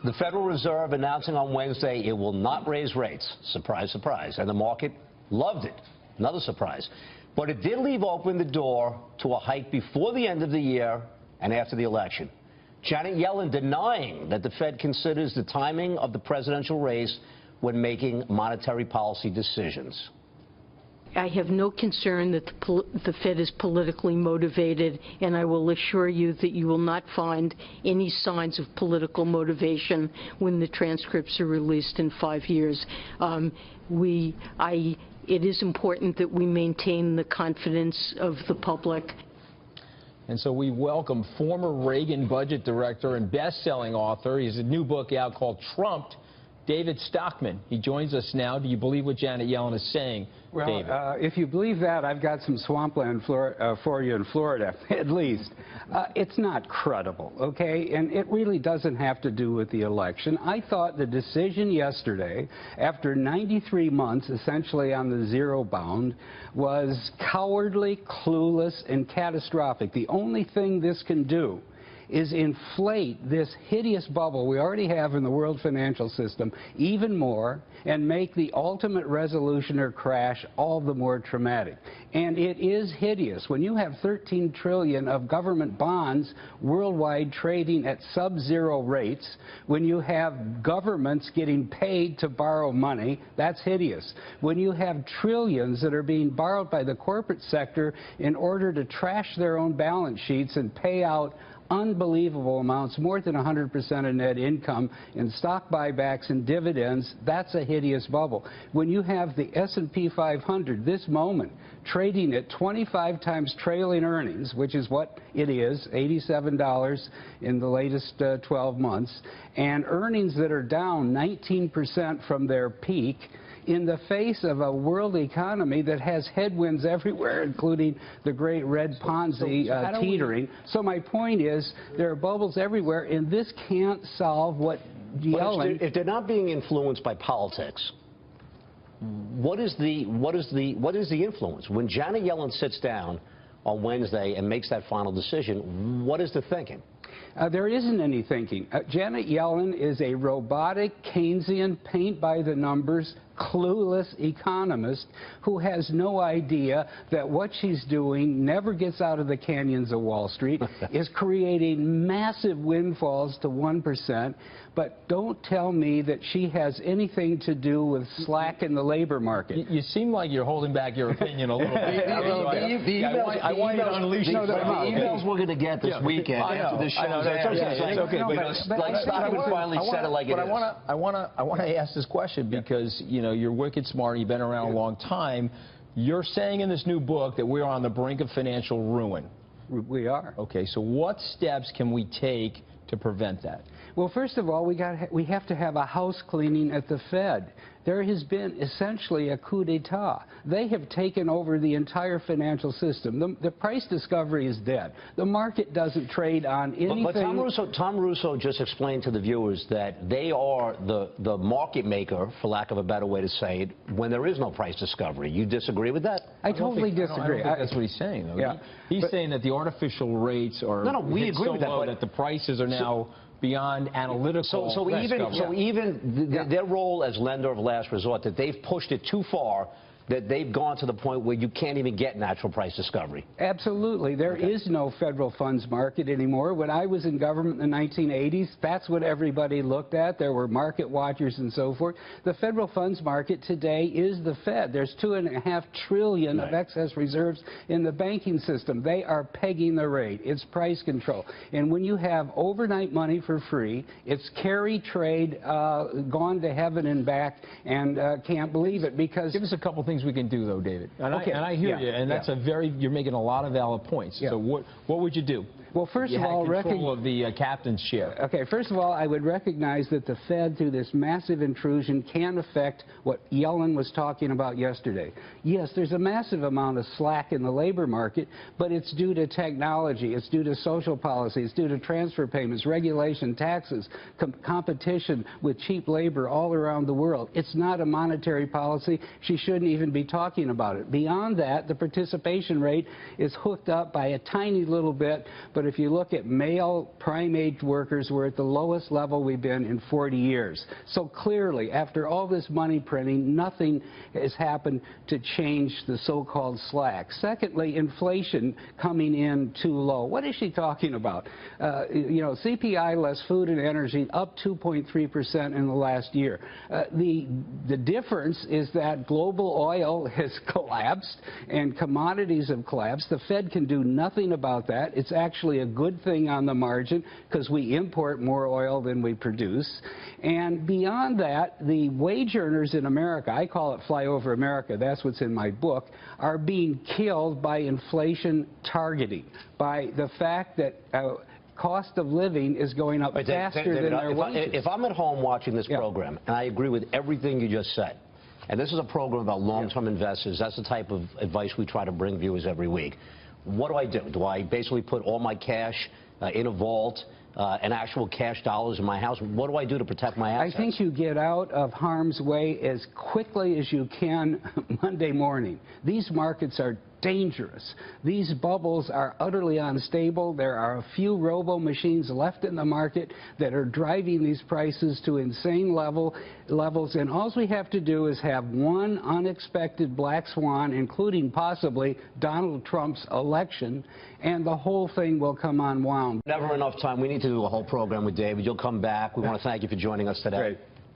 The Federal Reserve announcing on Wednesday it will not raise rates. Surprise, surprise. And the market loved it. Another surprise. But it did leave open the door to a hike before the end of the year and after the election. Janet Yellen denying that the Fed considers the timing of the presidential race when making monetary policy decisions. I have no concern that the Fed is politically motivated, and I will assure you that you will not find any signs of political motivation when the transcripts are released in 5 years. It is important that we maintain the confidence of the public. And so we welcome former Reagan budget director and best-selling author. He has a new book out called Trumped, David Stockman. He joins us now. Do you believe what Janet Yellen is saying, well, David? If you believe that, I've got some swampland for you in Florida, at least. It's not credible, okay? And it really doesn't have to do with the election. I thought the decision yesterday, after 93 months, essentially on the zero bound, was cowardly, clueless, and catastrophic. The only thing this can do is inflate this hideous bubble we already have in the world financial system even more and make the ultimate resolution or crash all the more traumatic. And it is hideous. When you have $13 trillion of government bonds worldwide trading at sub-zero rates, when you have governments getting paid to borrow money, that's hideous. When you have trillions that are being borrowed by the corporate sector in order to trash their own balance sheets and pay out unbelievable amounts, more than 100% of net income in stock buybacks and dividends, that's a hideous bubble. When you have the S&P 500 this moment trading at 25 times trailing earnings, which is what it is, $87 in the latest 12 months, and earnings that are down 19% from their peak, in the face of a world economy that has headwinds everywhere, including the great red Ponzi teetering. So my point is, there are bubbles everywhere, and this can't solve what Yellen... If they're not being influenced by politics, what is the influence? When Janet Yellen sits down on Wednesday and makes that final decision, what is the thinking? There isn't any thinking. Janet Yellen is a robotic, Keynesian, paint-by-the-numbers, clueless economist who has no idea that what she's doing never gets out of the canyons of Wall Street, is creating massive windfalls to 1%, but don't tell me that she has anything to do with slack in the labor market. You seem like you're holding back your opinion a little bit. I want you to unleash the emails we're going to get this weekend after this show. It's okay, but like Stockman finally said it like it is. I want to ask this question because, you know, you're wicked smart, you've been around a long time. You're saying in this new book that we're on the brink of financial ruin. We are. Okay, so what steps can we take to prevent that? Well, first of all, we have to have a house cleaning at the Fed. There has been essentially a coup d'etat. They have taken over the entire financial system. The price discovery is dead. The market doesn't trade on anything. But Tom Russo just explained to the viewers that they are the market maker, for lack of a better way to say it, when there is no price discovery. You disagree with that? I totally disagree. I don't think that's what he's saying, though. Yeah. He's saying that the artificial rates are we agree with that, low that the prices are now beyond analytical. So even their role as lender of last resort, that they've pushed it too far, that they've gone to the point where you can't even get natural price discovery. Absolutely. There is no federal funds market anymore. When I was in government in the 1980s, that's what everybody looked at. There were market watchers and so forth. The federal funds market today is the Fed. There's $2.5 trillion of excess reserves in the banking system. They are pegging the rate. It's price control. And when you have overnight money for free, it's carry trade gone to heaven and back, and can't believe it because... Give us a couple things we can do, though, David. And I hear you, and that's you're making a lot of valid points. So what would you do? Well, first of all, control of the captain's chair. Okay, first of all, I would recognize that the Fed, through this massive intrusion, can affect what Yellen was talking about yesterday. Yes, there's a massive amount of slack in the labor market, but it's due to technology, it's due to social policy, it's due to transfer payments, regulation, taxes, competition with cheap labor all around the world. It's not a monetary policy. She shouldn't even be talking about it. Beyond that, the participation rate is hooked up by a tiny little bit, but but if you look at male prime-age workers, we're at the lowest level we've been in 40 years. So clearly, after all this money printing, nothing has happened to change the so-called slack. Secondly, inflation coming in too low. What is she talking about? You know, CPI less food and energy up 2.3% in the last year. The difference is that global oil has collapsed and commodities have collapsed. The Fed can do nothing about that. It's actually a good thing on the margin because we import more oil than we produce. And beyond that, the wage earners in America, I call it flyover America, that's what's in my book, are being killed by inflation targeting, by the fact that cost of living is going up faster than their wages. If I'm at home watching this program, and I agree with everything you just said, and this is a program about long-term investors, that's the type of advice we try to bring viewers every week. What do? Do I basically put all my cash in a vault and actual cash dollars in my house? What do I do to protect my assets? I think you get out of harm's way as quickly as you can Monday morning. These markets are dangerous. These bubbles are utterly unstable. There are a few robo-machines left in the market that are driving these prices to insane levels, and all we have to do is have one unexpected black swan, including possibly Donald Trump's election, and the whole thing will come unwound. Never enough time. We need to do a whole program with David. You'll come back. We want to thank you for joining us today. Great.